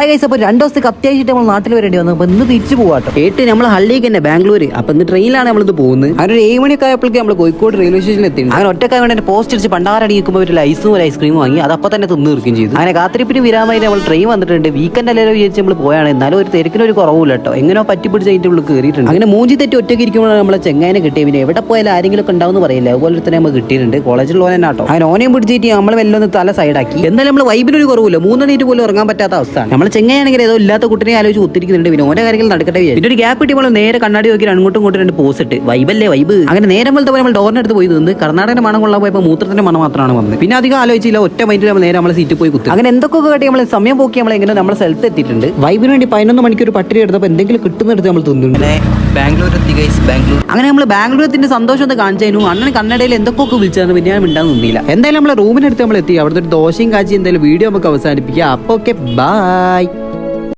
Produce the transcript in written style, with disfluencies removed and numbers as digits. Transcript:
Hi guys, അപ്പോൾ 2 ദിവസത്തേക്ക് അത്യാവശ്യമായിട്ട് നമ്മൾ നാട്ടിൽ വരേണ്ടി വന്നു. അപ്പോൾ ഇന്ന് തിരിച്ചു പോകാട്ടോ. കേട്ട് നമ്മൾ ഹള്ളിക്ക് തന്നെ ബാംഗ്ലൂർ. അപ്പോൾ ഇന്ന് ട്രെയിനിലാണ് നമ്മളിത് പോകുന്നത്. അങ്ങനെ ഒരു 7 മണിയൊക്കെ ആയപ്പോഴേക്ക് നമ്മൾ കോഴിക്കോട് റെയിൽവേ സ്റ്റേഷനിൽ എത്തി. അങ്ങനെ ഒറ്റക്കായ വേണ്ടി പോസ്റ്റ് അടിച്ച് പണ്ടാറടിക്കുമ്പോൾ ഒരു ഐസും ഒരു ഐസ്ക്രീം വാങ്ങി അത് അപ്പോൾ തന്നെ തിന്നു തീർക്കുകയും ചെയ്തു. അങ്ങനെ കാത്തിരിപ്പിന് വിരാമായി നമ്മൾ ട്രെയിൻ വന്നിട്ടുണ്ട്. വീക്കെൻഡ് അല്ലെങ്കിലും വിചാരിച്ച് നമ്മൾ പോയാണ്. എന്നാലും ഒരു തിരക്കിനൊരു കുറവില്ല കേട്ടോ. എങ്ങനെയോ പറ്റിപ്പിടിച്ച് അതിൻ്റെ ഉള്ളിൽ കയറിയിട്ടുണ്ട്. അങ്ങനെ മൂഞ്ചി തെറ്റി ഒറ്റയ്ക്ക് ഇരിക്കുമ്പോൾ നമ്മളെ ചെങ്ങാനെ കിട്ടിയ. പിന്നെ എവിടെ പോയാലും ആരെങ്കിലും ഒക്കെ ഉണ്ടാവും പറയില്ല. അതുപോലെ തന്നെ നമുക്ക് കിട്ടിയിട്ടുണ്ട്. കോളേജിൽ പോകാൻ കേട്ടോ. അങ്ങനെ ഓനെയും പിടിച്ചിട്ട് നമ്മൾ വെല്ലൊന്ന് തല സൈഡാക്കി. എന്നാലും നമ്മൾ വൈബിനൊരു കുറവില്ല. 3 മണിക്ക് പോലും ഉറങ്ങാൻ പറ്റാത്ത അവസ്ഥയാണ്. നമ്മൾ ചെങ്ങയാണെങ്കിൽ ഏതോ ഇല്ലാത്ത കുട്ടിനെ ആലോചിച്ച് ഒത്തിരിക്കുന്നുണ്ട്. പിന്നെ ഓരോ കാര്യങ്ങൾ നടക്കട്ടെ. പിന്നെ ഒരു ഗ്യാപ്പ് കിട്ടിയപ്പോൾ നേരെ കണ്ണാടി നോക്കി അങ്ങോട്ടും ഇങ്ങോട്ടും 2 പോസ്റ്റ് ഇട്ട് വൈബല്ലേ വൈബ്. അങ്ങനെ നേരം പോലത്തെ നമ്മൾ ഡോറിന്റെ അടുത്ത് പോയി നിന്ന് കർണാടകന്റെ മണം കൊള്ളാൻ പോയപ്പോൾ മൂത്രത്തിന്റെ മണം മാത്രമാണ് വന്നത്. പിന്നെ അധികം ആലോചിച്ചില്ല. ഒറ്റ മൈൻഡിൽ നമ്മൾ നേരെ നമ്മളെ സീറ്റിൽ പോയി കുത്തി. അങ്ങനെ എന്തൊക്കെ കാട്ടി നമ്മൾ സമയം പോക്കി നമ്മൾ എങ്ങനെ നമ്മളെ സ്ഥലത്ത് എത്തിയിട്ടുണ്ട്. വൈബിന് വേണ്ടി 11 മണിക്ക് ഒരു പട്ടിരി എടുത്തപ്പോൾ എന്തെങ്കിലും കിട്ടുന്നെടുത്ത് നമ്മൾ തിന്നുണ്ട്. ബാംഗ്ലൂർ എത്തി ഗൈസ്, ബാംഗ്ലൂർ. അങ്ങനെ നമ്മൾ ബാംഗ്ലൂരത്തിന്റെ സന്തോഷം ഒന്ന് കാണിച്ചു. അണ്ണൻ കന്നഡയിൽ എന്തൊക്കെ വിളിച്ചായിരുന്നു. പിന്നെ ഞാൻ മിണ്ടാൻ നിന്നില്ല. എന്തായാലും നമ്മളെ റൂമിനടുത്ത് നമ്മൾ എത്തി. അവിടുത്തെ ഒരു ദോശയും കാച്ചി എന്തായാലും വീഡിയോ നമുക്ക് അവസാനിപ്പിക്കാം. അപ്പോൾ ഓക്കെ, ബൈ.